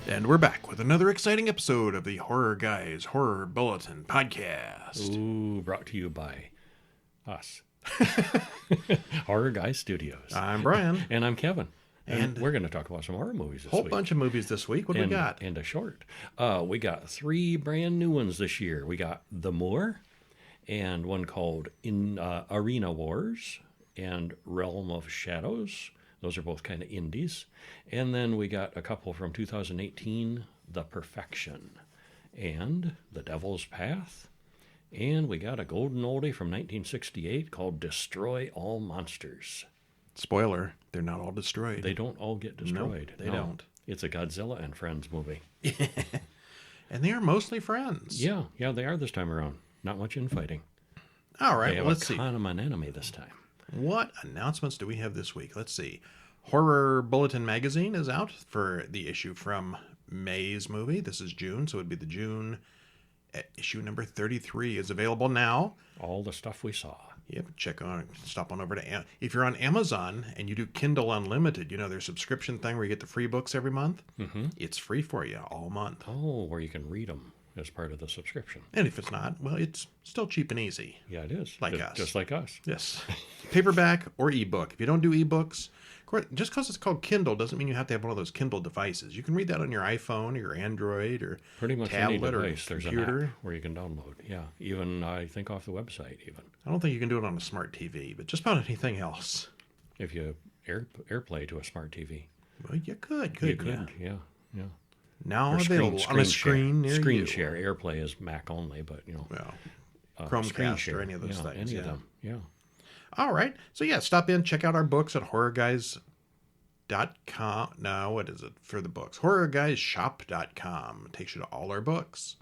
And we're back with another exciting episode of the Horror Guys Horror Bulletin podcast. Ooh, brought to you by us. Horror Guys Studios. I'm Brian. And I'm Kevin. And we're going to talk about some horror movies this whole week. bunch of movies this week. What do we got? And a short. We got 3 brand new ones this year. We got The Moor, and one called Arena Wars and Realm of Shadows. Those are both kind of indies. And then we got a couple from 2018, The Perfection and The Devil's Path. And we got a golden oldie from 1968 called Destroy All Monsters. Spoiler, they're not all destroyed. They don't all get destroyed. Nope, they don't. It's a Godzilla and Friends movie. And they are mostly friends. Yeah, they are this time around. Not much infighting. All right, They have let's a see. common enemy this time. What announcements do we have this week? Let's see. Horror Bulletin magazine is out for the issue from May's movie. This is June, so it would be the June issue number 33 is available now. All the stuff we saw. Yep, stop on over to, if you're on Amazon and you do Kindle Unlimited, their subscription thing where you get the free books every month. Mm-hmm. It's free for you all month. Oh, where you can read them as part of the subscription. And if it's not, well, it's still cheap and easy. Yeah, it is. Like us. Just like us. Yes. Paperback or ebook. If you don't do ebooks, just because it's called Kindle doesn't mean you have to have one of those Kindle devices. You can read that on your iPhone or your Android or pretty much tablet any device. or There's computer. an app where you can download. Yeah, even I think off the website even. I don't think you can do it on a smart TV, but just about anything else. If you AirPlay to a smart TV. Well, you could. You could, yeah. Now Or available on a screen near Screen you. share. AirPlay is Mac only, but Well, screen Chromecast share. or any of those things. Any yeah. of them. Yeah. All right. So, stop in, check out our books at horrorguys.com. No, what is it for the books? horrorguysshop.com. It takes you to all our books.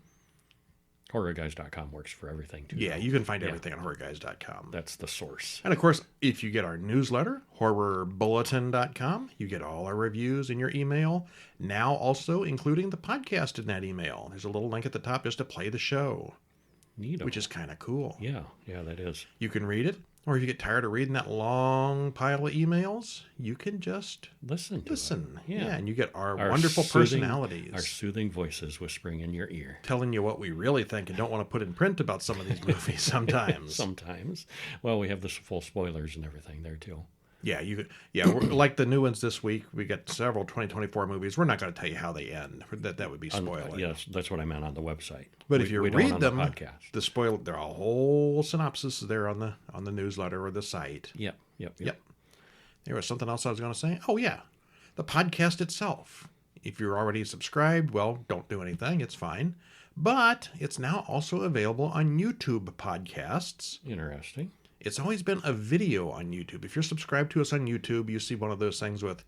HorrorGuys.com works for everything, too. Yeah, you can find everything on horrorguys.com. That's the source. And, of course, if you get our newsletter, horrorbulletin.com, you get all our reviews in your email. Now, also including the podcast in that email. There's a little link at the top just to play the show. Neat. Which is kind of cool. Yeah, that is. You can read it, or if you get tired of reading that long pile of emails, you can just listen. Yeah, and you get our wonderful soothing, personalities. Our soothing voices whispering in your ear. Telling you what we really think and don't want to put in print about some of these movies sometimes. Sometimes. Well, we have the full spoilers and everything there, too. Yeah, we're, like the new ones this week, we got several 2024 movies. We're not going to tell you how they end. That would be spoiling. Yes, that's what I meant on the website. But if you read them, the podcast. There are a whole synopsis there on the newsletter or the site. Yep. There was something else I was going to say. Oh, yeah. The podcast itself. If you're already subscribed, well, don't do anything. It's fine. But it's now also available on YouTube podcasts. Interesting. It's always been a video on YouTube. If you're subscribed to us on YouTube, you see one of those things with,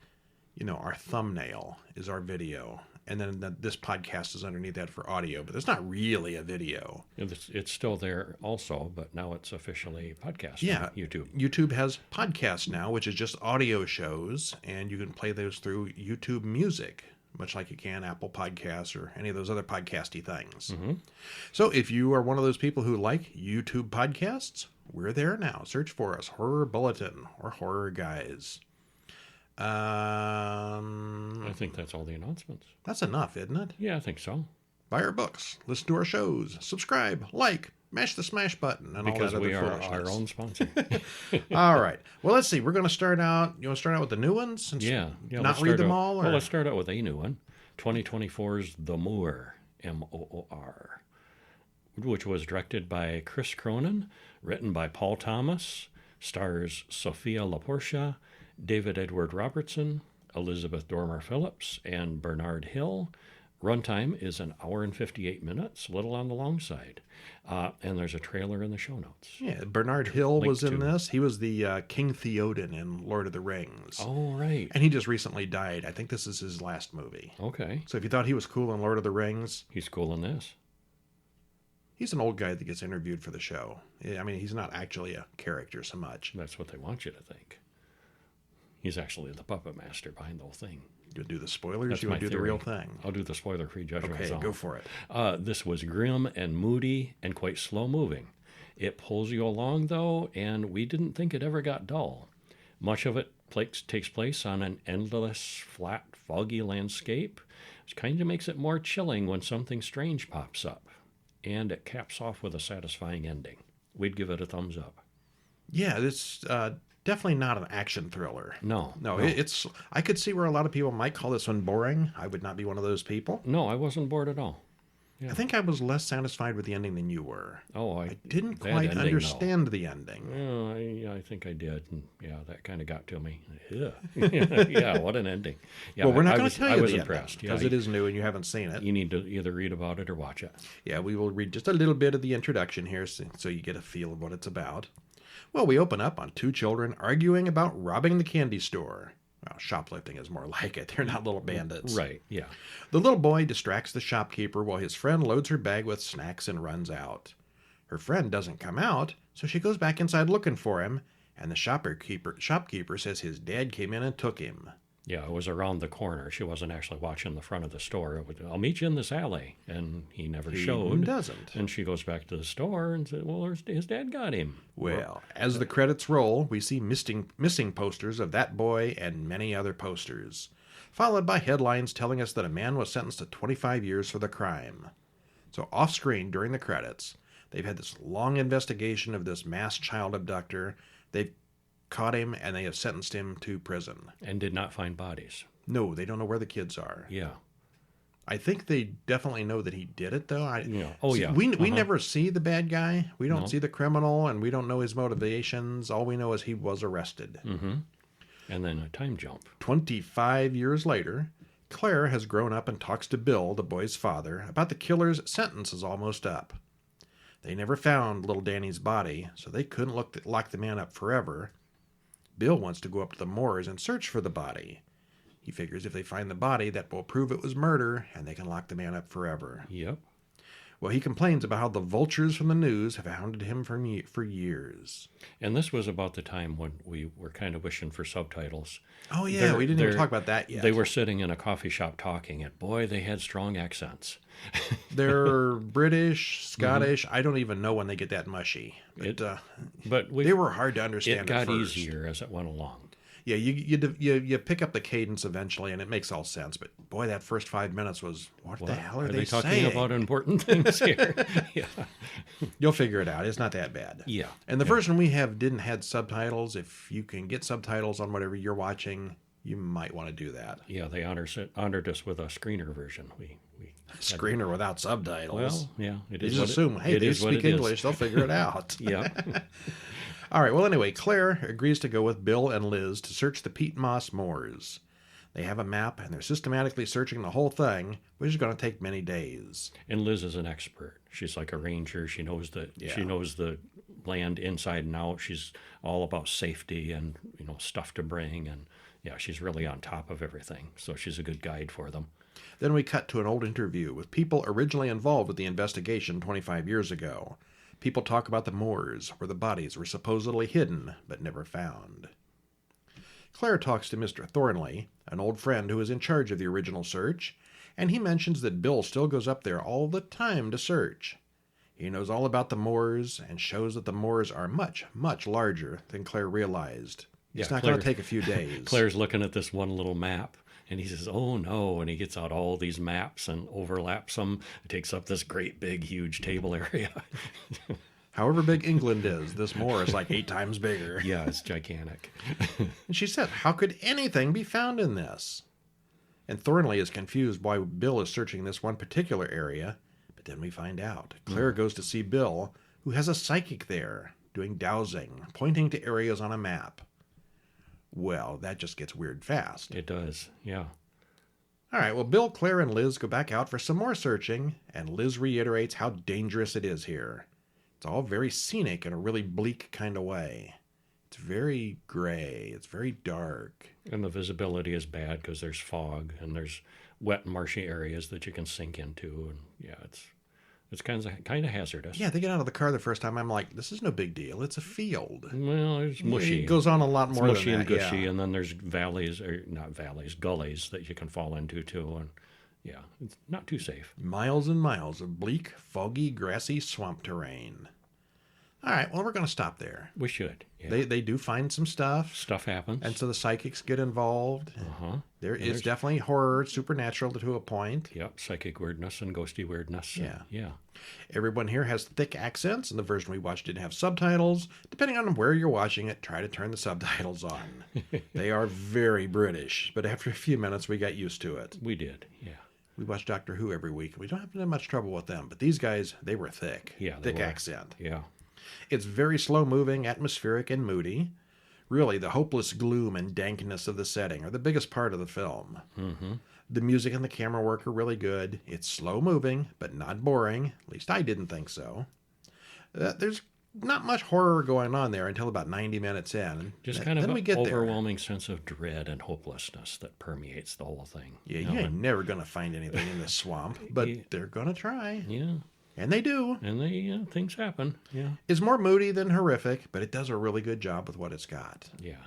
our thumbnail is our video. And then this podcast is underneath that for audio. But it's not really a video. It's still there also, but now it's officially podcast on YouTube. YouTube has podcasts now, which is just audio shows. And you can play those through YouTube Music, much like you can Apple Podcasts or any of those other podcasty things. Mm-hmm. So if you are one of those people who like YouTube podcasts, we're there now. Search for us, Horror Bulletin or Horror Guys. I think that's all the announcements. That's enough, isn't it? Yeah, I think so. Buy our books, listen to our shows, subscribe, like, mash the smash button, and because all that we other are our own sponsor. All right. Well, let's see. We're going to start out. You want to start out with the new ones? And not read them all? Or? Well, let's start out with a new one. 2024's The Moor, Moor, which was directed by Chris Cronin, written by Paul Thomas, stars Sophia LaPortia, David Edward Robertson, Elizabeth Dormer Phillips, and Bernard Hill. Runtime is an hour and 58 minutes, a little on the long side. And there's a trailer in the show notes. Yeah, Bernard Hill was in this. He was the King Theoden in Lord of the Rings. Oh, right. And he just recently died. I think this is his last movie. Okay. So if you thought he was cool in Lord of the Rings... He's cool in this. He's an old guy that gets interviewed for the show. I mean, he's not actually a character so much. That's what they want you to think. He's actually the puppet master behind the whole thing. You would do the spoilers? That's you would do theory. the real thing? I'll do the spoiler-free judgment. Okay, zone. go for it. This was grim and moody and quite slow-moving. It pulls you along, though, and we didn't think it ever got dull. Much of it takes place on an endless, flat, foggy landscape, It kind of makes it more chilling when something strange pops up. And it caps off with a satisfying ending. We'd give it a thumbs up. Yeah, it's definitely not an action thriller. No. It's. I could see where a lot of people might call this one boring. I would not be one of those people. No, I wasn't bored at all. Yeah. I think I was less satisfied with the ending than you were. Oh, I didn't that quite ending, understand the ending. Well, I think I did. And yeah, that kind of got to me. Yeah, yeah, what an ending. Yeah, Well, we're not going to tell you I was the impressed. because it is new and you haven't seen it. You need to either read about it or watch it. Yeah, we will read just a little bit of the introduction here so you get a feel of what it's about. Well, we open up on two children arguing about robbing the candy store. Well, shoplifting is more like it. They're not little bandits. Right, yeah. The little boy distracts the shopkeeper while his friend loads her bag with snacks and runs out. Her friend doesn't come out, so she goes back inside looking for him, and the shopkeeper says his dad came in and took him. Yeah, it was around the corner. She wasn't actually watching the front of the store. I'll meet you in this alley. And he never showed. He doesn't. And she goes back to the store and said, well, his dad got him. Well, as the credits roll, we see missing posters of that boy and many other posters, followed by headlines telling us that a man was sentenced to 25 years for the crime. So off-screen during the credits, they've had this long investigation of this mass child abductor. They've caught him, and they have sentenced him to prison. And did not find bodies. No, they don't know where the kids are. Yeah. I think they definitely know that he did it, though. Yeah. We never see the bad guy. We don't No. see the criminal, and we don't know his motivations. All we know is he was arrested. Mm-hmm. And then a time jump. 25 years later, Claire has grown up and talks to Bill, the boy's father, about the killer's sentence is almost up. They never found little Danny's body, so they couldn't lock the man up forever. Bill wants to go up to the moors and search for the body. He figures if they find the body, that will prove it was murder, and they can lock the man up forever. Yep. Well, he complains about how the vultures from the news have hounded him for years. And this was about the time when we were kind of wishing for subtitles. Oh, yeah, we didn't even talk about that yet. They were sitting in a coffee shop talking, and boy, they had strong accents. They're British, Scottish. I don't even know when they get that mushy. But they were hard to understand. It got at first. easier as it went along. Yeah, you pick up the cadence eventually, and it makes all sense. But boy, that first 5 minutes was, what the hell are they talking saying? about important things here? Yeah. You'll figure it out. It's not that bad. Yeah. And the version we have didn't have subtitles. If you can get subtitles on whatever you're watching, you might want to do that. Yeah, they honored us with a screener version. We Screener without subtitles. Well, yeah, it They is. just assume, hey, they speak English, they'll figure it out. Yeah. All right, well, anyway, Claire agrees to go with Bill and Liz to search the Pete Moss Moors. They have a map, and they're systematically searching the whole thing, which is going to take many days. And Liz is an expert. She's like a ranger. She knows the land inside and out. She's all about safety and stuff to bring, and yeah, she's really on top of everything. So she's a good guide for them. Then we cut to an old interview with people originally involved with the investigation 25 years ago. People talk about the moors, where the bodies were supposedly hidden but never found. Claire talks to Mr. Thornley, an old friend who is in charge of the original search, and he mentions that Bill still goes up there all the time to search. He knows all about the moors and shows that the moors are much, much larger than Claire realized. It's not going to take a few days. Claire's looking at this one little map, and he says, oh, no, and he gets out all these maps and overlaps them. It takes up this great, big, huge table area. However big England is, this moor is like 8 times bigger. Yeah, it's gigantic. And she said, how could anything be found in this? And Thornley is confused why Bill is searching this one particular area, but then we find out. Claire goes to see Bill, who has a psychic there, doing dowsing, pointing to areas on a map. Well, that just gets weird fast. It does, yeah. All right, well, Bill, Claire, and Liz go back out for some more searching, and Liz reiterates how dangerous it is here. It's all very scenic in a really bleak kind of way. It's very gray. It's very dark. And the visibility is bad because there's fog, and there's wet, marshy areas that you can sink into. And yeah, it's kind of hazardous. Yeah, they get out of the car the first time. I'm like, this is no big deal. It's a field. Well, it's mushy. It goes on a lot more mushy than and that. gushy, Yeah. and then there's gullies that you can fall into too. And yeah, it's not too safe. Miles and miles of bleak, foggy, grassy swamp terrain. All right, well, we're going to stop there. We should. Yeah. They do find some stuff. Stuff happens. And so the psychics get involved. There is definitely horror, supernatural to a point. Yep, psychic weirdness and ghosty weirdness. Yeah. Yeah. Everyone here has thick accents, and the version we watched didn't have subtitles. Depending on where you're watching it, try to turn the subtitles on. They are very British, but after a few minutes, we got used to it. We did, yeah. We watch Doctor Who every week. We don't have much trouble with them, but these guys, they were thick. Yeah, thick accent. Yeah. It's very slow-moving, atmospheric, and moody. Really, the hopeless gloom and dankness of the setting are the biggest part of the film. Mm-hmm. The music and the camera work are really good. It's slow-moving, but not boring. At least I didn't think so. There's not much horror going on there until about 90 minutes in. Just kind of an overwhelming sense of dread and hopelessness that permeates the whole thing. Yeah, you ain't never going to find anything in this swamp, but they're going to try. Yeah. And they do. And things happen. Yeah. It's more moody than horrific, but it does a really good job with what it's got. Yeah.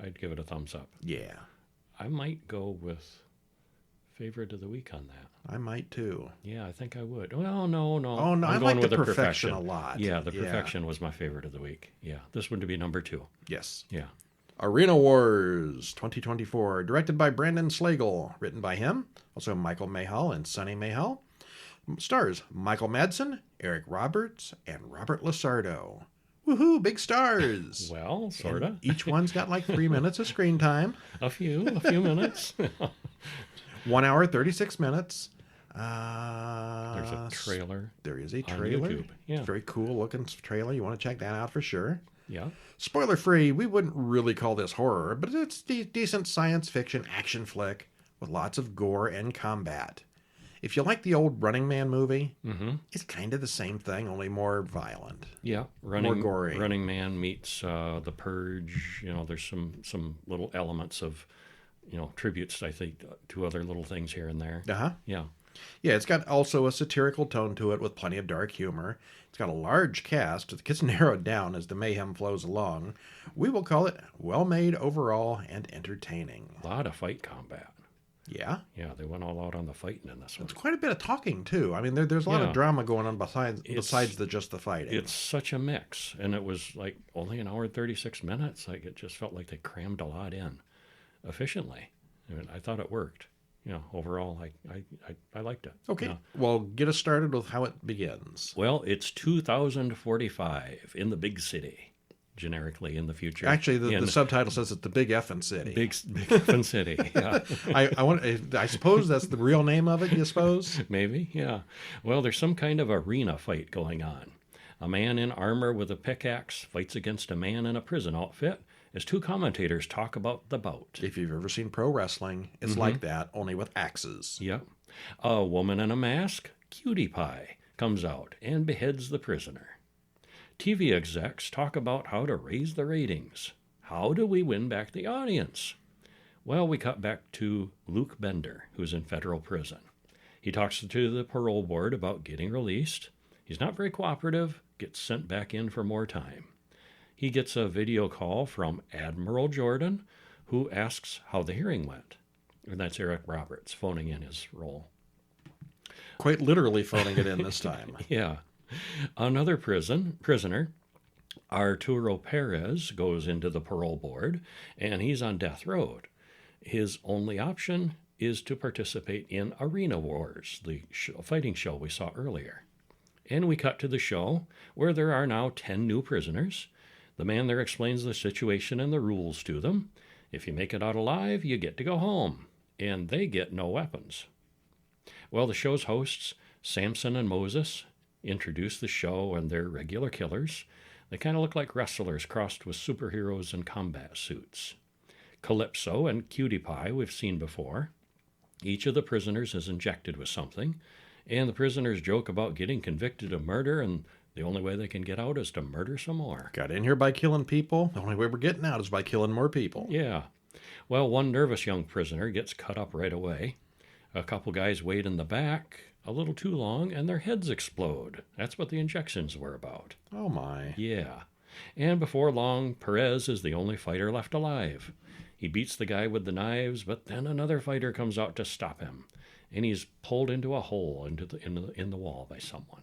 I'd give it a thumbs up. Yeah. I might go with favorite of the week on that. I might too. Yeah, I think I would. Well, no. Oh, no, I like the Perfection a lot. Yeah, the Perfection was my favorite of the week. Yeah, this one to be number 2. Yes. Yeah. Arena Wars 2024, directed by Brandon Slagle, written by him, also Michael Mayhall and Sonny Mayhall. Stars Michael Madsen, Eric Roberts, and Robert Lasardo. Woohoo, big stars. Well, sort of. Each one's got like 3 minutes of screen time. A few minutes. 1 hour, 36 minutes. There's a trailer. There is a trailer. On YouTube. Yeah. Very cool looking trailer. You want to check that out for sure. Yeah. Spoiler free, we wouldn't really call this horror, but it's decent science fiction action flick with lots of gore and combat. If you like the old Running Man movie, it's kind of the same thing, only more violent. Yeah, more gory. Running Man meets The Purge. You know, there's some little elements of, tributes, I think, to other little things here and there. Uh-huh. Yeah. Yeah, it's got also a satirical tone to it with plenty of dark humor. It's got a large cast. It gets narrowed down as the mayhem flows along. We will call it well-made overall and entertaining. A lot of fight combat. Yeah? Yeah, they went all out on the fighting in this one. It's quite a bit of talking, too. I mean, there's a lot of drama going on besides just the fighting. It's such a mix. And it was like only 1 hour and 36 minutes. Like, it just felt like they crammed a lot in efficiently. I mean, I thought it worked. Overall, I liked it. Okay. Well, get us started with how it begins. Well, it's 2045 in the big city. Generically in the future. Actually, the subtitle says it's the Big Effin' City. Big Effin' City. Yeah. I suppose that's the real name of it. You suppose? Maybe. Yeah. Well, there's some kind of arena fight going on. A man in armor with a pickaxe fights against a man in a prison outfit as 2 commentators talk about the bout. If you've ever seen pro wrestling, it's like that, only with axes. Yep. A woman in a mask, Cutie Pie, comes out and beheads the prisoner. TV execs talk about how to raise the ratings. How do we win back the audience? Well, we cut back to Luke Bender, who's in federal prison. He talks to the parole board about getting released. He's not very cooperative, gets sent back in for more time. He gets a video call from Admiral Jordan, who asks how the hearing went. And that's Eric Roberts phoning in his role. Quite literally phoning it in this time. Yeah. Another prisoner, Arturo Perez, goes into the parole board, and he's on death row. His only option is to participate in Arena Wars, the fighting show we saw earlier. And we cut to the show, where there are now 10 new prisoners. The man there explains the situation and the rules to them. If you make it out alive, you get to go home, and they get no weapons. Well, the show's hosts, Samson and Moses, introduce the show and their regular killers. They kind of look like wrestlers crossed with superheroes in combat suits. Calypso and Cutie Pie we've seen before. Each of the prisoners is injected with something, and the prisoners joke about getting convicted of murder, and the only way they can get out is to murder some more. Got in here by killing people. The only way we're getting out is by killing more people. Yeah. Well, one nervous young prisoner gets cut up right away. A couple guys wait in the back a little too long, and their heads explode. That's what the injections were about. Oh, my. Yeah. And before long, Perez is the only fighter left alive. He beats the guy with the knives, but then another fighter comes out to stop him, and he's pulled into a hole in the wall by someone.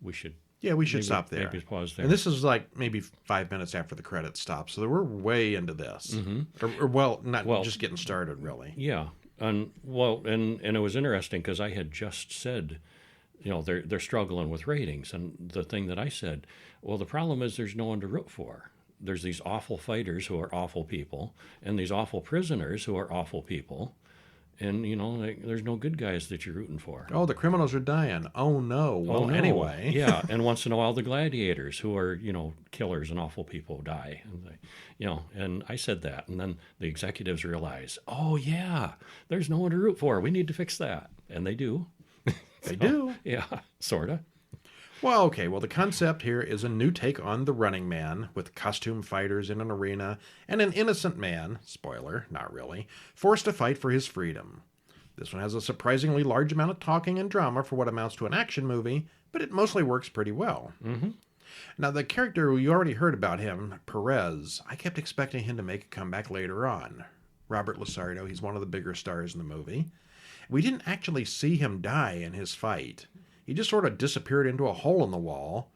We should Yeah, we should stop there. Maybe pause there. And this is like maybe 5 minutes after the credits stop, so we're way into this. Not just getting started, really. Yeah, and it was interesting because I had just said, they're struggling with ratings, and the thing that I said, well, the problem is there's no one to root for. There's these awful fighters who are awful people, and these awful prisoners who are awful people. And, there's no good guys that you're rooting for. Oh, the criminals are dying. Oh, no. Well, anyway. Yeah, and once in a while the gladiators who are, killers and awful people die. And and I said that. And then the executives realize, oh, yeah, there's no one to root for. We need to fix that. And they do. They do? Yeah, sort of. Well, okay. Well, the concept here is a new take on The Running Man with costume fighters in an arena and an innocent man, spoiler, not really, forced to fight for his freedom. This one has a surprisingly large amount of talking and drama for what amounts to an action movie, but it mostly works pretty well. Mm-hmm. Now, the character you already heard about him, Perez, I kept expecting him to make a comeback later on. Robert Lasardo, he's one of the bigger stars in the movie. We didn't actually see him die in his fight. He just sort of disappeared into a hole in the wall,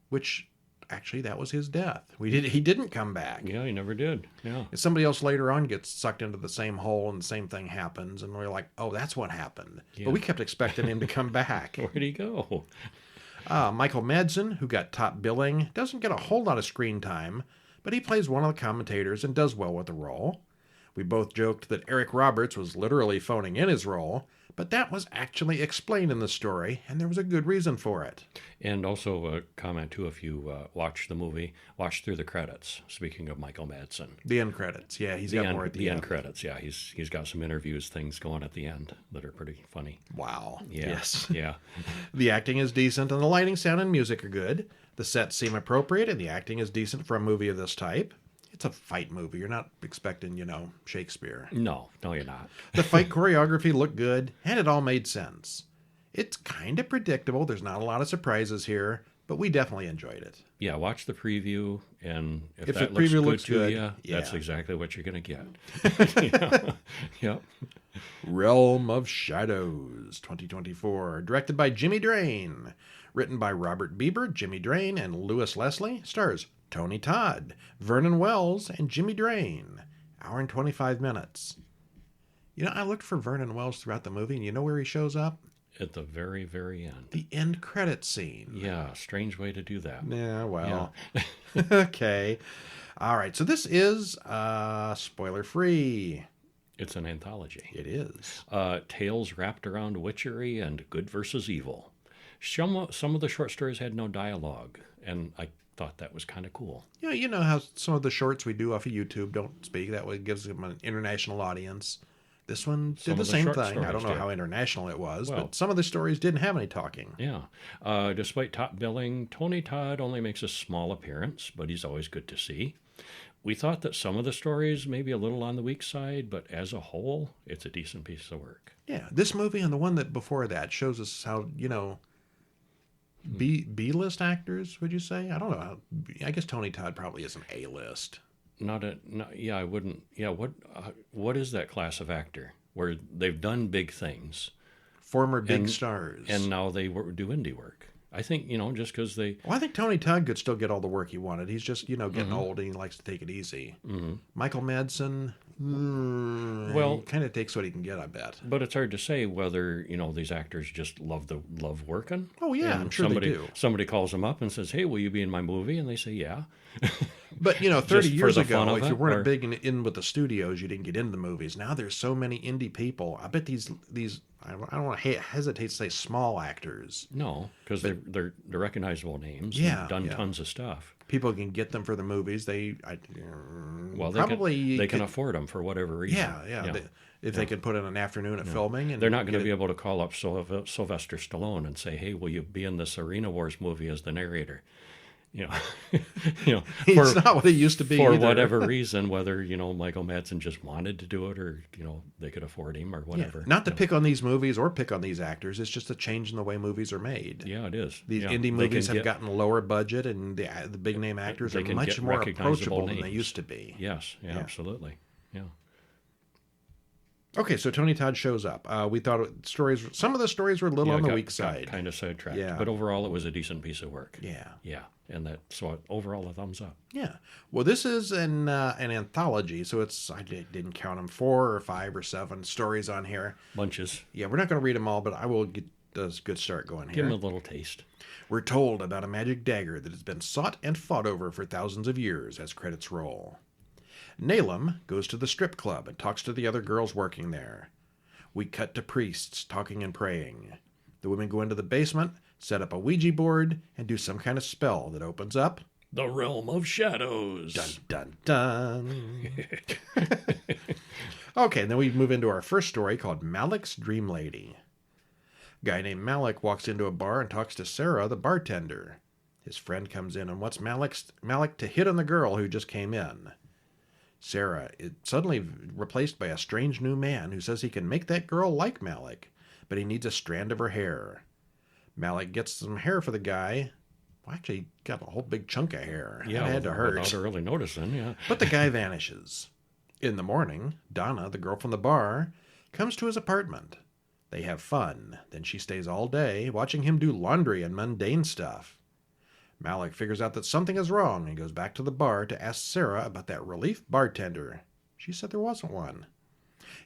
which actually that was his death. He didn't come back. Yeah, he never did. Yeah. And somebody else later on gets sucked into the same hole and the same thing happens, and we're like, oh, that's what happened. Yeah. But we kept expecting him to come back. Where'd he go? Michael Madsen, who got top billing, doesn't get a whole lot of screen time, but he plays one of the commentators and does well with the role. We both joked that Eric Roberts was literally phoning in his role, but that was actually explained in the story, and there was a good reason for it. And also a comment, too, if you watch the movie, watch through the credits, speaking of Michael Madsen. The end credits, yeah, he's got more at the end. The end credits, yeah, he's got some interviews, things going at the end that are pretty funny. Wow. Yeah. Yes. Yeah. The acting is decent, and the lighting, sound, and music are good. The sets seem appropriate, and the acting is decent for a movie of this type. It's a fight movie. You're not expecting, Shakespeare. No, you're not. The fight choreography looked good, and it all made sense. It's kind of predictable. There's not a lot of surprises here, but we definitely enjoyed it. Yeah, watch the preview, and if the that preview looks good to you, yeah. That's exactly what you're going to get. Yep. Realm of Shadows, 2024, directed by Jimmy Drain. Written by Robert Bieber, Jimmy Drain, and Louis Leslie. Stars Tony Todd, Vernon Wells, and Jimmy Drain. Hour and 25 minutes. I looked for Vernon Wells throughout the movie, and you know where he shows up? At the very, very end. The end credit scene. Yeah, strange way to do that. Yeah, well. Yeah. Okay. All right, so this is spoiler-free. It's an anthology. It is. Tales wrapped around witchery and good versus evil. Some of the short stories had no dialogue, and I thought that was kind of cool. Yeah, you know how some of the shorts we do off of YouTube don't speak. That way it gives them an international audience. This one did the same thing. I don't know how international it was, but some of the stories didn't have any talking. Yeah. Despite top billing, Tony Todd only makes a small appearance, but he's always good to see. We thought that some of the stories may be a little on the weak side, but as a whole, it's a decent piece of work. Yeah, this movie and the one that before that shows us how, B-list actors, would you say? I don't know. I guess Tony Todd probably is an A-list. I wouldn't. Yeah, what is that class of actor where they've done big things, former big stars, and now they do indie work? I think just because they. Well, I think Tony Todd could still get all the work he wanted. He's just getting old and he likes to take it easy. Mm-hmm. Michael Madsen, he kind of takes what he can get, I bet. But it's hard to say whether these actors just love working. Oh yeah, and I'm sure they do. Somebody calls them up and says, "Hey, will you be in my movie?" And they say, "Yeah." But 30 years ago, if you weren't big in with the studios, you didn't get into the movies. Now there's so many indie people. I bet these I don't want to hesitate to say small actors. No, because they're recognizable names. Yeah, and done tons of stuff. People can get them for the movies. They can afford them for whatever reason. Yeah. They could put in an afternoon at filming, and they're not going to be able to call up Sylvester Stallone and say, "Hey, will you be in this Arena Wars movie as the narrator?" It's not what it used to be for either. whatever reason, whether Michael Madsen just wanted to do it or they could afford him or whatever. Not to pick on these movies or pick on these actors. It's just a change in the way movies are made. Yeah, it is. These indie movies have gotten lower budget, and the big name actors are much more approachable than they used to be. Yes, absolutely. Yeah. Okay, so Tony Todd shows up. We thought some of the stories were a little on the weak side. Kind of sidetracked. Yeah. But overall, it was a decent piece of work. Yeah. Yeah. And so overall, a thumbs up. Yeah. Well, this is an anthology, so I didn't count them, 4 or 5 or 7 stories on here. Bunches. Yeah, we're not going to read them all, but I will get a good start going here. Give them a little taste. We're told about a magic dagger that has been sought and fought over for thousands of years as credits roll. Nalem goes to the strip club and talks to the other girls working there. We cut to priests talking and praying. The women go into the basement, set up a Ouija board, and do some kind of spell that opens up the realm of shadows. Dun, dun, dun. Okay, and then we move into our first story called Malik's Dream Lady. A guy named Malik walks into a bar and talks to Sarah, the bartender. His friend comes in and wants Malik to hit on the girl who just came in. Sarah is suddenly replaced by a strange new man who says he can make that girl like Malik, but he needs a strand of her hair. Malik gets some hair for the guy. Well, actually, he got a whole big chunk of hair. Yeah, that had to hurt. Without really noticing, yeah. But the guy vanishes. In the morning, Donna, the girl from the bar, comes to his apartment. They have fun. Then she stays all day, watching him do laundry and mundane stuff. Malik figures out that something is wrong and goes back to the bar to ask Sarah about that relief bartender. She said there wasn't one.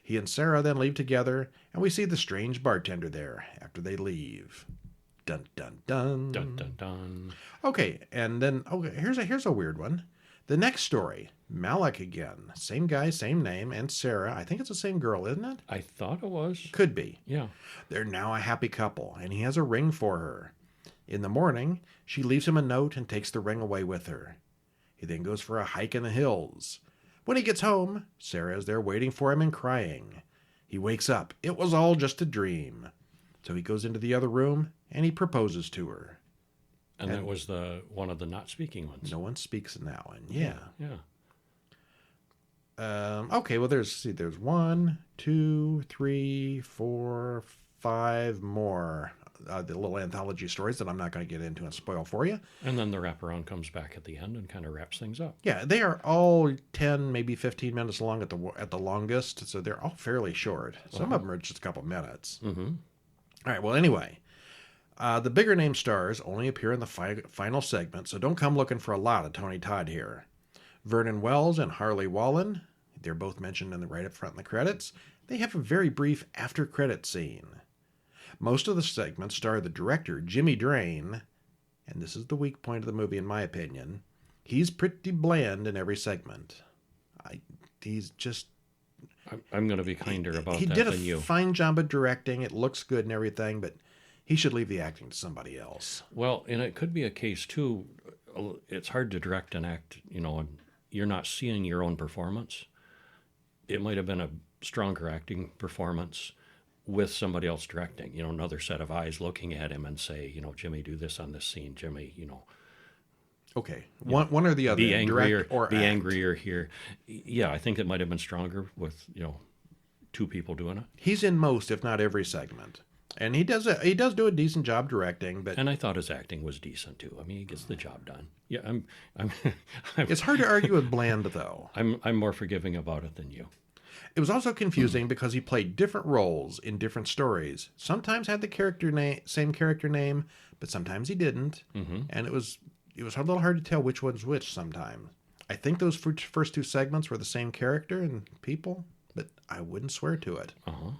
He and Sarah then leave together, and we see the strange bartender there after they leave. Dun, dun, dun. Dun, dun, dun. Okay, and then here's a weird one. The next story, Malik again. Same guy, same name, and Sarah. I think it's the same girl, isn't it? I thought it was. Could be. Yeah. They're now a happy couple, and he has a ring for her. In the morning, she leaves him a note and takes the ring away with her. He then goes for a hike in the hills. When he gets home, Sarah is there waiting for him and crying. He wakes up. It was all just a dream. So he goes into the other room, and he proposes to her. And that was one of the not speaking ones. No one speaks in that one. Yeah. Yeah. Okay, well, there's 1, 2, 3, 4, 5 more. The little anthology stories that I'm not going to get into and spoil for you. And then the wraparound comes back at the end and kind of wraps things up. Yeah, they are all 10, maybe 15 minutes long at the longest, so they're all fairly short. Some of them are just a couple minutes. Mm-hmm. All right, well, anyway, the bigger name stars only appear in the final segment, so don't come looking for a lot of Tony Todd here. Vernon Wells and Harley Wallen, they're both mentioned right up front in the credits. They have a very brief after-credit scene. Most of the segments star the director, Jimmy Drain, and this is the weak point of the movie in my opinion. He's pretty bland in every segment. He's just... I'm going to be kinder about that than you. He did a fine job of directing. It looks good and everything, but he should leave the acting to somebody else. Well, and it could be a case, too. It's hard to direct and act, and you're not seeing your own performance. It might have been a stronger acting performance with somebody else directing, another set of eyes looking at him and say, Jimmy, do this on this scene. Jimmy, Okay, one or the other. Be angrier, or be act. Angrier here. Yeah, I think it might have been stronger with, 2 people doing it. He's in most, if not every segment. And he does do a decent job directing, but... And I thought his acting was decent, too. I mean, he gets the job done. Yeah, I'm It's hard to argue with bland, though. I'm more forgiving about it than you. It was also confusing because he played different roles in different stories. Sometimes had the same character name, but sometimes he didn't. Mm-hmm. And it was a little hard to tell which one's which sometimes. I think those first 2 segments were the same character and people, but I wouldn't swear to it. Uh-huh.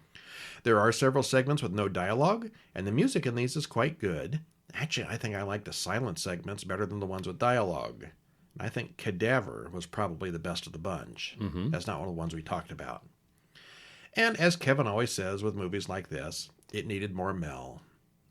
There are several segments with no dialogue, and the music in these is quite good. Actually, I think I like the silent segments better than the ones with dialogue. I think Cadaver was probably the best of the bunch. Mm-hmm. That's not one of the ones we talked about. And as Kevin always says with movies like this, it needed more Mel.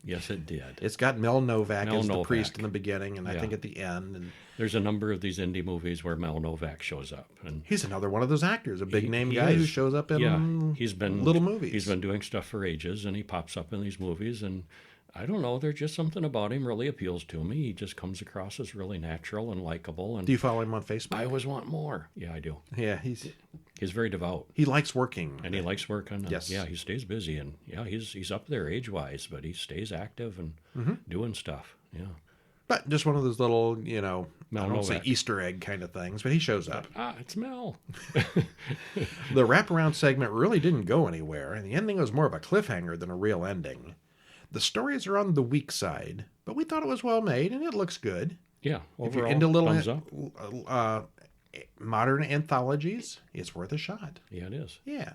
Yes, it did. It's got Mel Novak as the priest in the beginning, and I think at the end. And there's a number of these indie movies where Mel Novak shows up, and he's another one of those actors, a big name guy who shows up in little movies. He's been doing stuff for ages, and he pops up in these movies, and I don't know, there's just something about him really appeals to me. He just comes across as really natural and likable. And do you follow him on Facebook? I always want more. Yeah, I do. Yeah, he's very devout. He likes working. And he likes working. Yes. Yeah, he stays busy. And yeah, he's up there age-wise, but he stays active and doing stuff. Yeah. But just one of those little, Mel I don't say Novak. Easter egg kind of things, but he shows up. It's Mel. The wraparound segment really didn't go anywhere, and the ending was more of a cliffhanger than a real ending. The stories are on the weak side, but we thought it was well made, and it looks good. Yeah, If you're overall, into little thumbs up. modern anthologies, it's worth a shot. Yeah, it is. Yeah.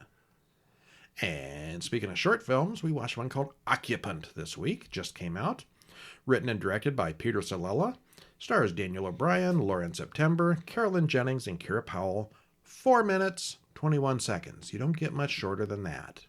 And speaking of short films, we watched one called Occupant this week. Just came out. Written and directed by Peter Salella. Stars Daniel O'Brien, Lauren September, Carolyn Jennings, and Kira Powell. 4 minutes, 21 seconds. You don't get much shorter than that.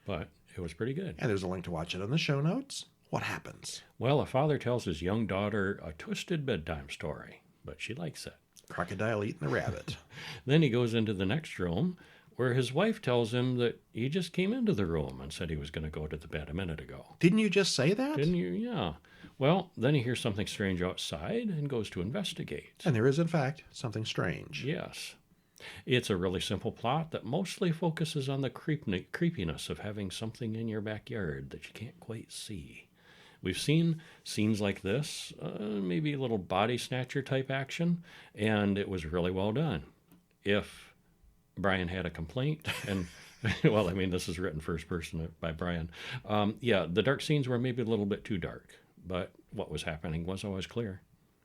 But it was pretty good. And there's a link to watch it in the show notes. What happens? Well, a father tells his young daughter a twisted bedtime story, but she likes it. Crocodile eating the rabbit. Then he goes into the next room where his wife tells him that he just came into the room and said he was going to go to the bed a minute ago. Didn't you just say that? Didn't you? Yeah. Well, then he hears something strange outside and goes to investigate. And there is, in fact, something strange. Yes. It's a really simple plot that mostly focuses on the creepiness of having something in your backyard that you can't quite see. We've seen scenes like this, maybe a little body snatcher type action, and it was really well done. If Brian had a complaint, and well, I mean, this is written first person by Brian. Yeah, the dark scenes were maybe a little bit too dark, but what was happening was always clear.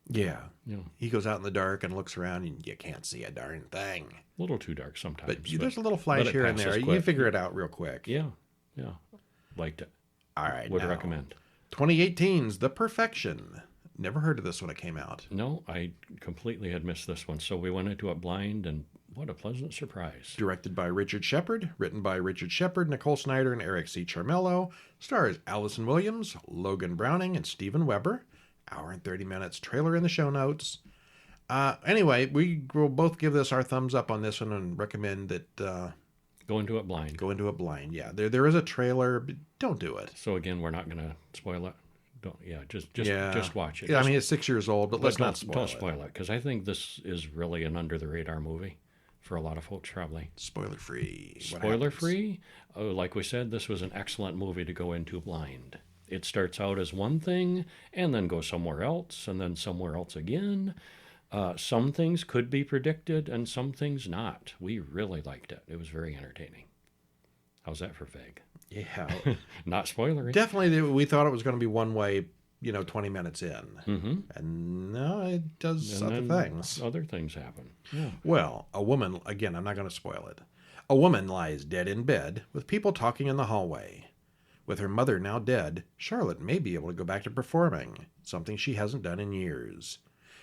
Yeah. Yeah. He goes out in the dark and looks around, and you can't see a darn thing. A little too dark sometimes. But there's a little flash it here and passes there. You quick. can figure it out real quick. Yeah, liked it. All right. Would now, recommend. 2018's The Perfection. Never heard of this when it came out. No, I completely had missed this one, so we went into it blind, and what a pleasant surprise. Directed by Richard Shepard, written by Richard Shepard, Nicole Snyder, and Eric C. Charmello. Stars Allison Williams, Logan Browning, and Steven Weber. Hour and 30 minutes. Trailer in the show notes. Anyway, we will both give this our thumbs up on this one and recommend that Go into it blind. go into it blind. Yeah, there is a trailer, but don't do it. So again, we're not going to spoil it. Just watch it. Yeah, I mean, it's 6 years old, but let's don't, not spoil don't it. spoil it, because I think this is really an under the radar movie for a lot of folks, probably. Spoiler free. Spoiler free. Oh, like we said, this was an excellent movie to go into blind. It starts out as one thing and then goes somewhere else and then somewhere else again. Some things could be predicted and some things not. We really liked it. It was very entertaining. How's that for vague? Yeah. Not spoilery. Definitely, we thought it was going to be one way, 20 minutes in. Mm-hmm. And no, it does And other then things. Other things happen. Yeah. Well, a woman, again, I'm not going to spoil it. A woman lies dead in bed with people talking in the hallway. With her mother now dead, Charlotte may be able to go back to performing, something she hasn't done in years.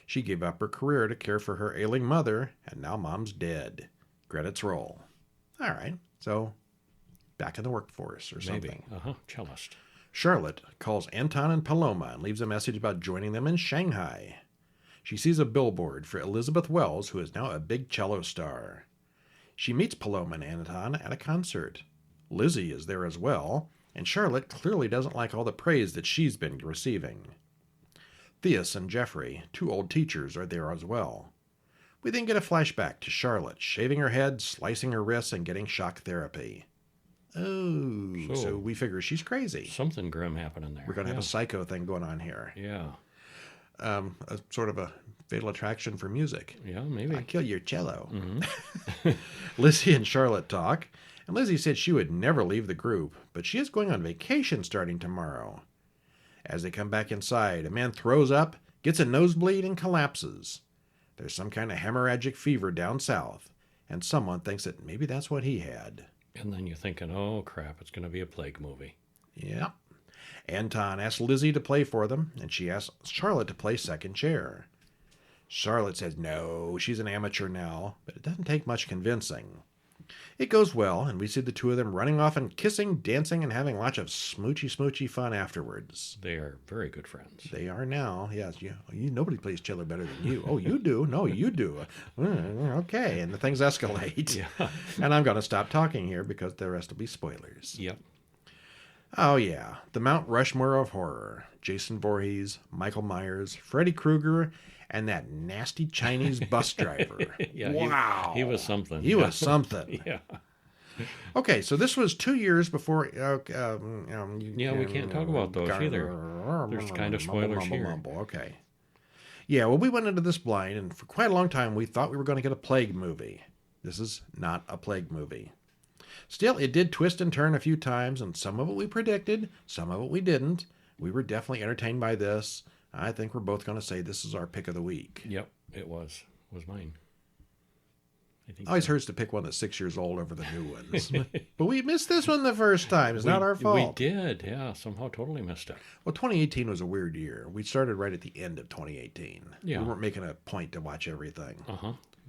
She gave up her career to care for her ailing mother, and now mom's dead. Credits roll. All right, so back in the workforce or something. Maybe. Cellist. Charlotte calls Anton and Paloma and leaves a message about joining them in Shanghai. She sees a billboard for Elizabeth Wells, who is now a big cello star. She meets Paloma and Anton at a concert. Lizzie is there as well, and Charlotte clearly doesn't like all the praise that she's been receiving. Theus and Jeffrey, two old teachers, are there as well. We then get a flashback to Charlotte shaving her head, slicing her wrists, and getting shock therapy. Oh, so we figure she's crazy. Something grim happening there. We're going to have a psycho thing going on here. Yeah. A sort of a fatal attraction for music. Yeah, maybe. I kill your cello. Mm-hmm. Lizzie and Charlotte talk, and Lizzie said she would never leave the group, but she is going on vacation starting tomorrow. As they come back inside, a man throws up, gets a nosebleed, and collapses. There's some kind of hemorrhagic fever down south, and someone thinks that maybe that's what he had. And then you're thinking, oh, crap, it's going to be a plague movie. Yeah. Anton asks Lizzie to play for them, and she asks Charlotte to play second chair. Charlotte says no, she's an amateur now, but it doesn't take much convincing. It goes well, and we see the two of them running off and kissing, dancing, and having lots of smoochy fun afterwards. They are very good friends. They are now. Yes, nobody plays cello better than you. Oh, you do? No, you do. Okay, and the things escalate. Yeah. And I'm going to stop talking here because the rest will be spoilers. Yep. Oh, yeah. The Mount Rushmore of horror. Jason Voorhees, Michael Myers, Freddy Krueger, and that nasty Chinese bus driver. Yeah, wow. He was something. He was something. Yeah. Okay, so this was 2 years before... we can't talk about those either. There's kind of spoilers here. Okay. Yeah, well, we went into this blind, and for quite a long time we thought we were going to get a plague movie. This is not a plague movie. Still, it did twist and turn a few times, and some of it we predicted, some of it we didn't. We were definitely entertained by this. I think we're both going to say this is our pick of the week. Yep, it was mine. I think Always hurts to pick one that's 6 years old over the new ones. But we missed this one the first time. It's not our fault. We did, yeah. Somehow totally missed it. Well, 2018 was a weird year. We started right at the end of 2018. Yeah. We weren't making a point to watch everything.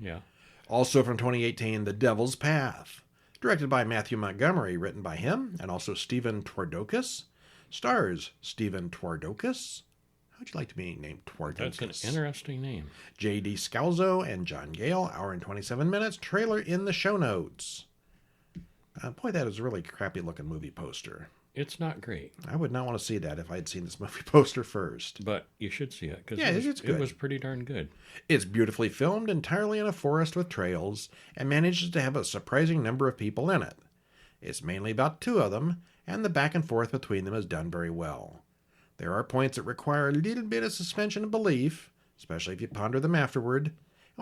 Yeah. Also from 2018, The Devil's Path. Directed by Matthew Montgomery, written by him, and also Stephen Twardowski. Stars Stephen Twardowski. How'd you like to be named Twardowski? That's an interesting name. J.D. Scalzo and John Gale, hour and 27 minutes. Trailer in the show notes. Boy, that is a really crappy-looking movie poster. It's not great. I would not want to see that if I'd seen this movie poster first. But you should see it, because it's good. It was pretty darn good. It's beautifully filmed entirely in a forest with trails and manages to have a surprising number of people in it. It's mainly about two of them, and the back and forth between them is done very well. There are points that require a little bit of suspension of belief, especially if you ponder them afterward, and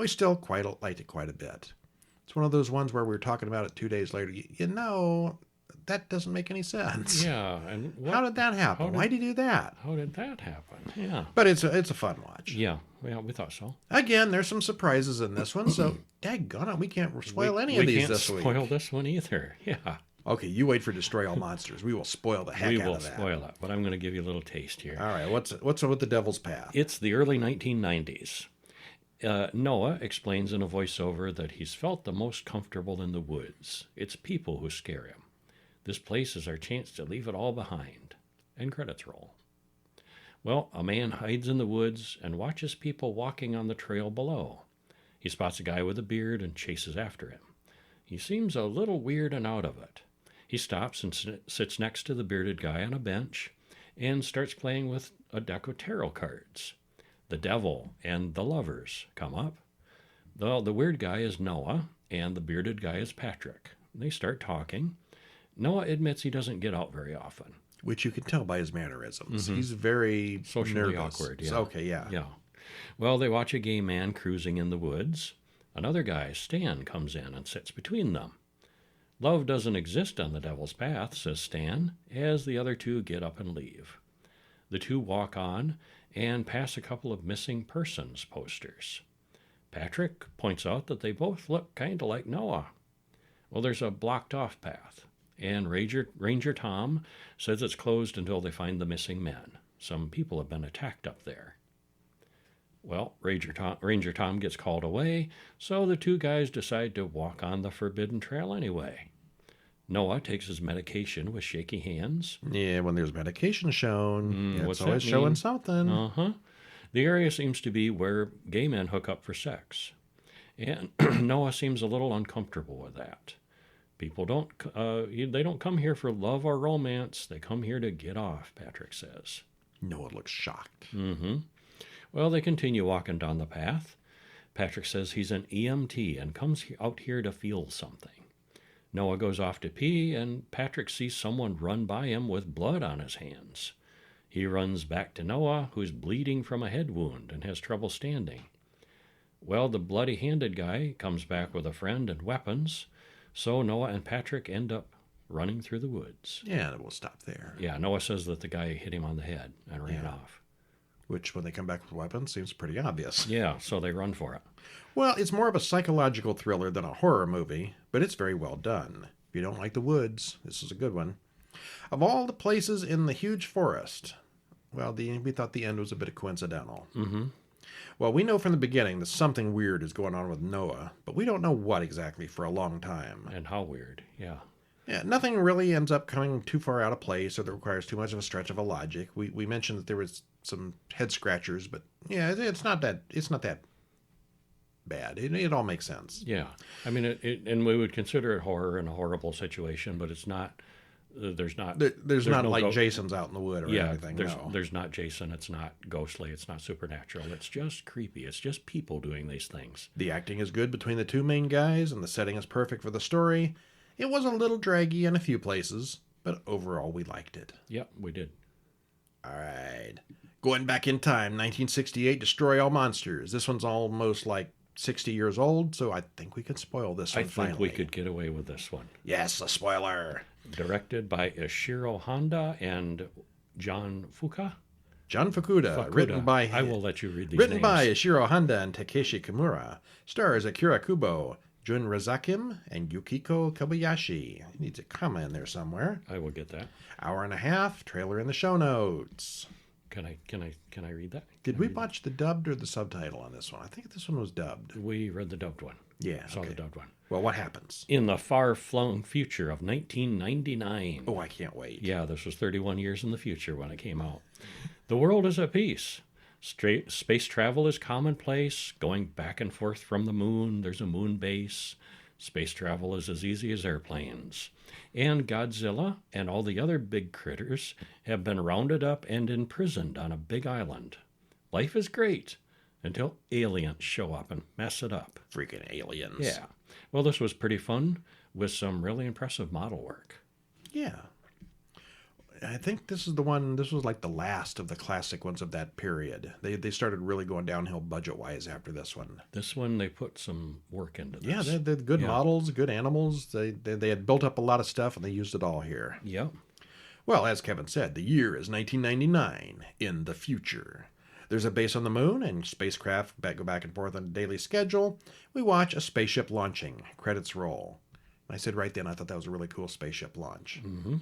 we still liked it quite a bit. It's one of those ones where we were talking about it 2 days later. You know, that doesn't make any sense. Yeah, and how did that happen? Why did he do that? How did that happen? Yeah, but it's a fun watch. Yeah, well, we thought so. Again, there's some surprises in this one, so daggone it, we can't spoil any of these this week. We can't spoil this one either. Yeah. Okay, you wait for Destroy All Monsters. We will spoil the heck out of that. We will spoil it, but I'm going to give you a little taste here. All right, what's with The Devil's Path? It's the early 1990s. Noah explains in a voiceover that he's felt the most comfortable in the woods. It's people who scare him. This place is our chance to leave it all behind. And credits roll. Well, a man hides in the woods and watches people walking on the trail below. He spots a guy with a beard and chases after him. He seems a little weird and out of it. He stops and sits next to the bearded guy on a bench and starts playing with a deck of tarot cards. The devil and the lovers come up. The weird guy is Noah, and the bearded guy is Patrick. They start talking. Noah admits he doesn't get out very often. Which you can tell by his mannerisms. Mm-hmm. He's very socially nervous. Awkward. Yeah. Okay, yeah. Yeah. Well, they watch a gay man cruising in the woods. Another guy, Stan, comes in and sits between them. Love doesn't exist on the Devil's Path, says Stan, as the other two get up and leave. The two walk on and pass a couple of missing persons posters. Patrick points out that they both look kind of like Noah. Well, there's a blocked-off path, and Ranger Tom says it's closed until they find the missing men. Some people have been attacked up there. Well, Ranger Tom gets called away, so the two guys decide to walk on the forbidden trail anyway. Noah takes his medication with shaky hands. Yeah, when there's medication shown, it's always showing something. Uh-huh. The area seems to be where gay men hook up for sex. And Noah seems a little uncomfortable with that. People they don't come here for love or romance. They come here to get off, Patrick says. Noah looks shocked. Mm-hmm. Well, they continue walking down the path. Patrick says he's an EMT and comes out here to feel something. Noah goes off to pee, and Patrick sees someone run by him with blood on his hands. He runs back to Noah, who's bleeding from a head wound and has trouble standing. Well, the bloody-handed guy comes back with a friend and weapons, so Noah and Patrick end up running through the woods. Yeah, we'll stop there. Yeah, Noah says that the guy hit him on the head and ran off. Which, when they come back with weapons, seems pretty obvious. Yeah, so they run for it. Well, it's more of a psychological thriller than a horror movie, but it's very well done. If you don't like the woods, this is a good one. Of all the places in the huge forest, well, we thought the end was a bit coincidental. Mm-hmm. Well, we know from the beginning that something weird is going on with Noah, but we don't know what exactly for a long time. And how weird, yeah. Yeah, nothing really ends up coming too far out of place or that requires too much of a stretch of a logic. We mentioned that there was some head scratchers, but yeah, it's not that bad. It all makes sense. Yeah, I mean, and we would consider it horror and a horrible situation, but it's not. There's not not like Jason's out in the wood or anything. There's not Jason. It's not ghostly. It's not supernatural. It's just creepy. It's just people doing these things. The acting is good between the two main guys, and the setting is perfect for the story. It was a little draggy in a few places, but overall we liked it. Yep, we did. All right. Going back in time, 1968, Destroy All Monsters. This one's almost like 60 years old, so I think we can spoil this one finally. I think we could get away with this one. Yes, a spoiler. Directed by Ishiro Honda and John Fuka. John Fukuda. Written by... I will let you read these Written names. by Ishiro Honda and Takeshi Kimura. Stars Akira Kubo, Jun Razakim, and Yukiko Kobayashi. Needs a comma in there somewhere. I will get that. Hour and a half. Trailer in the show notes. Can I read that? Did we watch the dubbed or the subtitle on this one? I think this one was dubbed. We read the dubbed one. Yeah, Saw okay. the dubbed one. Well, what happens? In the far-flung future of 1999. Oh, I can't wait. Yeah, this was 31 years in the future when it came out. The world is at peace. Space travel is commonplace, going back and forth from the moon. There's a moon base. Space travel is as easy as airplanes. And Godzilla and all the other big critters have been rounded up and imprisoned on a big island. Life is great until aliens show up and mess it up. Freaking aliens. Yeah. Well, this was pretty fun with some really impressive model work. Yeah. I think this is the one, this was like the last of the classic ones of that period. They started really going downhill budget-wise after this one. This one, they put some work into this. Yeah, they had good models, good animals. They had built up a lot of stuff, and they used it all here. Yep. Well, as Kevin said, the year is 1999, in the future. There's a base on the moon, and spacecraft go back and forth on a daily schedule. We watch a spaceship launching. Credits roll. I said right then, I thought that was a really cool spaceship launch. Mm-hmm.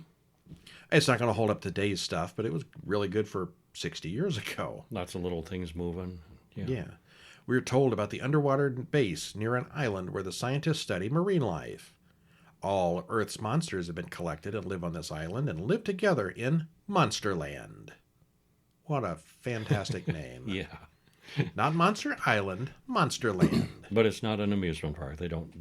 It's not going to hold up today's stuff, but it was really good for 60 years ago. Lots of little things moving. Yeah. We are told about the underwater base near an island where the scientists study marine life. All Earth's monsters have been collected and live on this island and live together in Monsterland. What a fantastic name. Yeah. Not Monster Island, Monsterland. But it's not an amusement park. They don't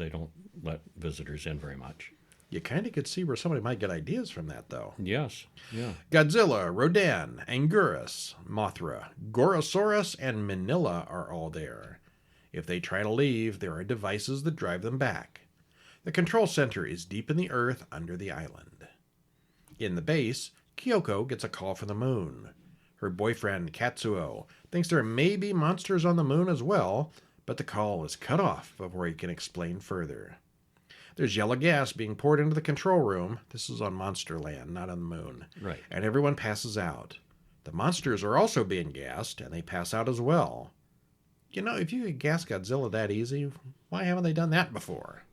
let visitors in very much. You kind of could see where somebody might get ideas from that, though. Yes. Yeah. Godzilla, Rodan, Anguirus, Mothra, Gorosaurus, and Manila are all there. If they try to leave, there are devices that drive them back. The control center is deep in the earth under the island. In the base, Kyoko gets a call from the moon. Her boyfriend, Katsuo, thinks there may be monsters on the moon as well, but the call is cut off before he can explain further. There's yellow gas being poured into the control room. This is on Monsterland, not on the moon. Right. And everyone passes out. The monsters are also being gassed, and they pass out as well. You know, if you could gas Godzilla that easy, why haven't they done that before?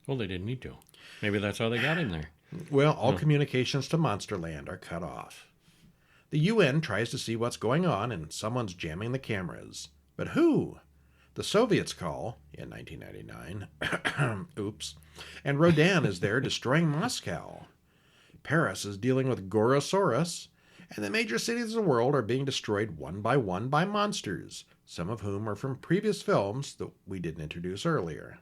Well, they didn't need to. Maybe that's how they got him there. Well, all communications to Monsterland are cut off. The UN tries to see what's going on, and someone's jamming the cameras. But who? The Soviets call, in 1999, oops, and Rodan is there destroying Moscow. Paris is dealing with Gorosaurus, and the major cities of the world are being destroyed one by monsters, some of whom are from previous films that we didn't introduce earlier.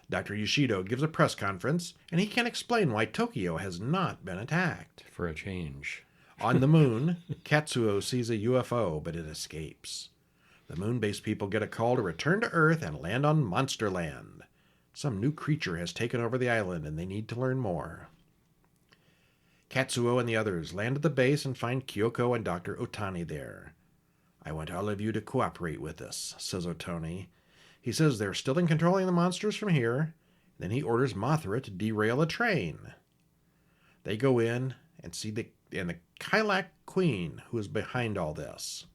Dr. Yoshido gives a press conference, and he can explain why Tokyo has not been attacked. For a change. On the moon, Katsuo sees a UFO, but it escapes. The moon-based people get a call to return to Earth and land on Monsterland. Some new creature has taken over the island, and they need to learn more. Katsuo and the others land at the base and find Kyoko and Dr. Otani there. "I want all of you to cooperate with us," says Otani. He says they're still in controlling the monsters from here. Then he orders Mothra to derail a train. They go in and see the Kylak Queen, who is behind all this.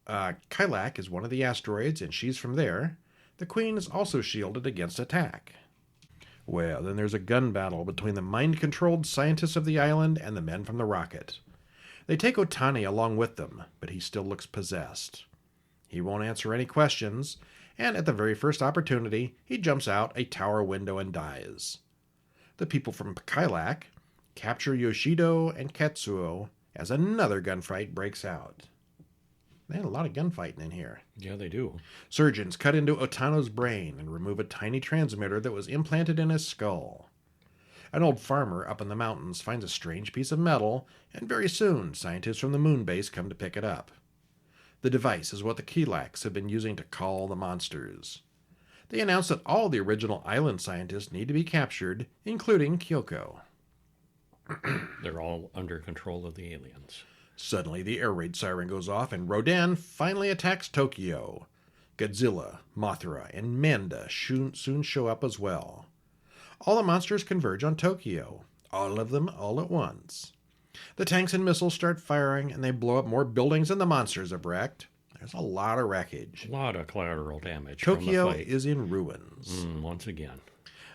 Kylak is one of the asteroids, and she's from there. The Queen is also shielded against attack. Well, then there's a gun battle between the mind-controlled scientists of the island and the men from the rocket. They take Otani along with them, but he still looks possessed. He won't answer any questions, and at the very first opportunity, he jumps out a tower window and dies. The people from Kylak capture Yoshido and Katsuo as another gunfight breaks out. They had a lot of gunfighting in here. Yeah, they do. Surgeons cut into Otano's brain and remove a tiny transmitter that was implanted in his skull. An old farmer up in the mountains finds a strange piece of metal, and very soon scientists from the moon base come to pick it up. The device is what the Kylaks have been using to call the monsters. They announce that all the original island scientists need to be captured, including Kyoko. They're all under control of the aliens. Suddenly, the air raid siren goes off, and Rodan finally attacks Tokyo. Godzilla, Mothra, and Manda soon show up as well. All the monsters converge on Tokyo, all of them all at once. The tanks and missiles start firing, and they blow up more buildings than the monsters have wrecked. There's a lot of wreckage. A lot of collateral damage. Tokyo from the fight. is in ruins. Once again.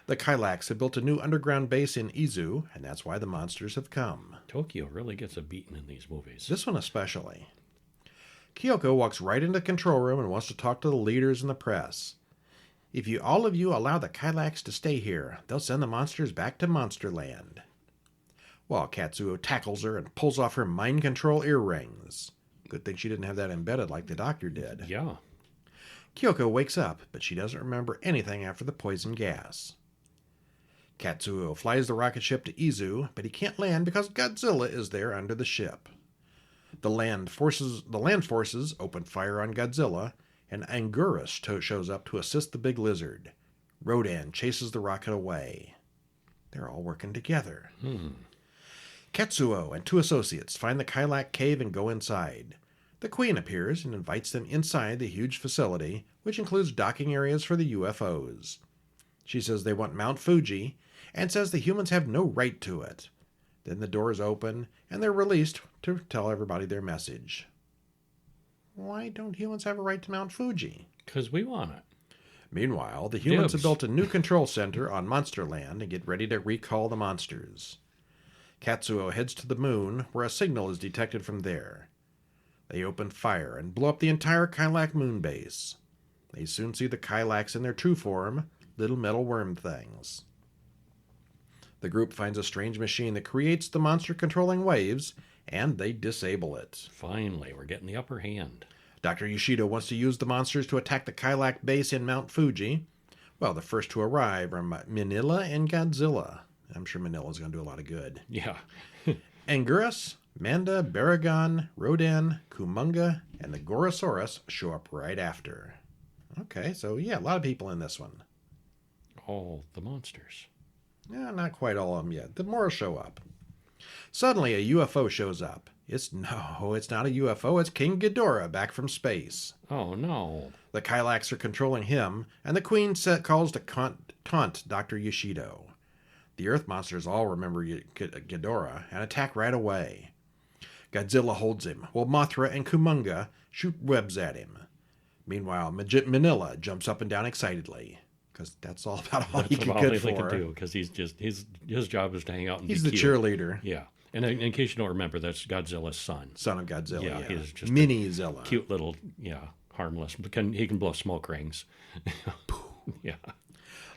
The Kylax have built a new underground base in Izu, and that's why the monsters have come. Tokyo really gets a beating in these movies. This one especially. Kyoko walks right into the control room and wants to talk to the leaders and the press. If all of you allow the Kylax to stay here, they'll send the monsters back to Monsterland. Well, Katsuo tackles her and pulls off her mind control earrings. Good thing she didn't have that embedded like the doctor did. Yeah. Kyoko wakes up, but she doesn't remember anything after the poison gas. Katsuo flies the rocket ship to Izu, but he can't land because Godzilla is there under the ship. The land forces open fire on Godzilla, and Anguirus shows up to assist the big lizard. Rodan chases the rocket away. They're all working together. Katsuo and two associates find the Kylax cave and go inside. The Queen appears and invites them inside the huge facility, which includes docking areas for the UFOs. She says they want Mount Fuji, and says the humans have no right to it. Then the doors open, and they're released to tell everybody their message. Why don't humans have a right to Mount Fuji? Because we want it. Meanwhile, the humans have built a new control center on Monsterland and get ready to recall the monsters. Katsuo heads to the moon, where a signal is detected from there. They open fire and blow up the entire Kylax moon base. They soon see the Kylax in their true form, little metal worm things. The group finds a strange machine that creates the monster-controlling waves, and they disable it. Finally, we're getting the upper hand. Dr. Yoshido wants to use the monsters to attack the Kylax base in Mount Fuji. Well, the first to arrive are Manila and Godzilla. I'm sure Manila's going to do a lot of good. Yeah. Anguirus, Manda, Baragon, Rodan, Kumonga, and the Gorosaurus show up right after. Okay, so yeah, a lot of people in this one. All the monsters. Yeah, not quite all of them yet. The more show up. Suddenly, a UFO shows up. It's not a UFO. It's King Ghidorah back from space. Oh, no. The Kylax are controlling him, and the Queen calls to taunt Dr. Yoshido. The Earth monsters all remember Ghidorah and attack right away. Godzilla holds him, while Mothra and Kumonga shoot webs at him. Meanwhile, Manila jumps up and down excitedly. Because that's all about all he can good for. Because he's just his job is to hang out and he's be the cute. Cheerleader. Yeah, and in case you don't remember, that's Godzilla's son. Son of Godzilla. Yeah, he's just Mini Zilla. Cute little, harmless. He can blow smoke rings. Yeah.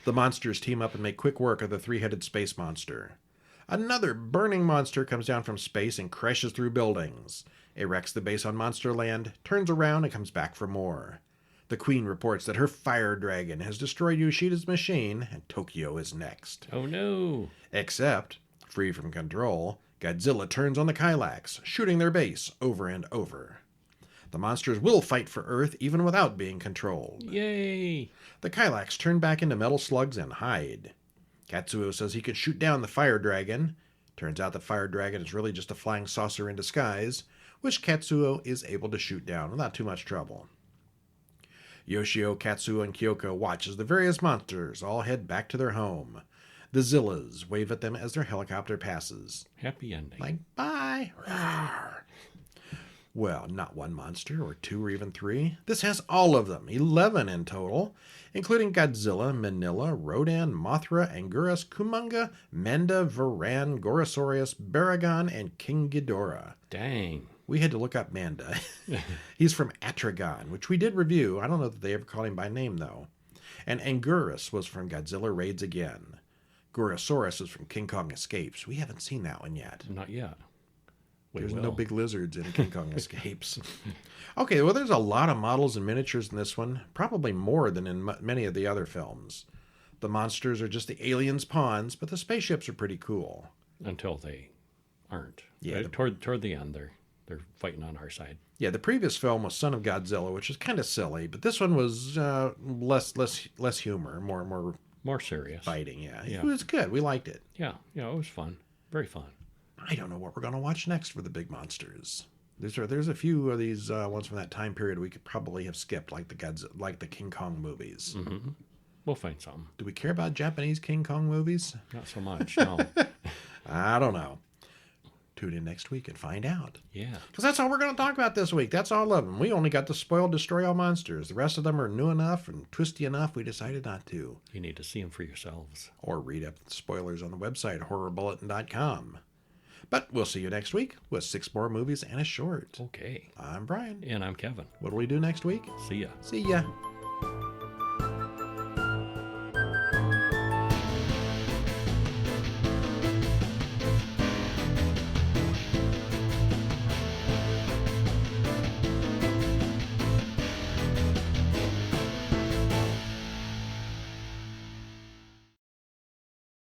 The monsters team up and make quick work of the three-headed space monster. Another burning monster comes down from space and crashes through buildings. It wrecks the base on Monsterland, turns around, and comes back for more. The Queen reports that her fire dragon has destroyed Yoshida's machine, and Tokyo is next. Oh no! Except, free from control, Godzilla turns on the Kylax, shooting their base over and over. The monsters will fight for Earth even without being controlled. Yay! The Kylax turn back into metal slugs and hide. Katsuo says he can shoot down the fire dragon. Turns out the fire dragon is really just a flying saucer in disguise, which Katsuo is able to shoot down without too much trouble. Yoshio, Katsuo, and Kyoko watch as the various monsters all head back to their home. The Zillas wave at them as their helicopter passes. Happy ending. Like, bye! Rawr. Well, not one monster, or two, or even three. This has all of them, 11 in total, including Godzilla, Manila, Rodan, Mothra, Anguirus, Kumonga, Manda, Varan, Gorosaurus, Baragon, and King Ghidorah. Dang. We had to look up Manda. He's from Atragon, which we did review. I don't know that they ever called him by name, though. And Anguirus was from Godzilla Raids Again. Gorosaurus is from King Kong Escapes. We haven't seen that one yet. Not yet. There's no big lizards in King Kong Escapes. Okay, well, there's a lot of models and miniatures in this one, probably more than in many of the other films. The monsters are just the aliens' pawns, but the spaceships are pretty cool. Until they aren't. Yeah. Toward the end, they're fighting on our side. Yeah, the previous film was Son of Godzilla, which was kind of silly, but this one was less humor, more serious fighting. Yeah, it was good. We liked it. Yeah, it was fun, very fun. I don't know what we're going to watch next for the big monsters. There's a few of these ones from that time period we could probably have skipped, like the King Kong movies. Mm-hmm. We'll find some. Do we care about Japanese King Kong movies? Not so much, no. I don't know. Tune in next week and find out. Yeah. Because that's all we're going to talk about this week. That's all of them. We only got to spoil Destroy All Monsters. The rest of them are new enough and twisty enough we decided not to. You need to see them for yourselves. Or read up the spoilers on the website, horrorbulletin.com. But we'll see you next week with 6 more movies and a short. Okay. I'm Brian. And I'm Kevin. What do we do next week? See ya. See ya.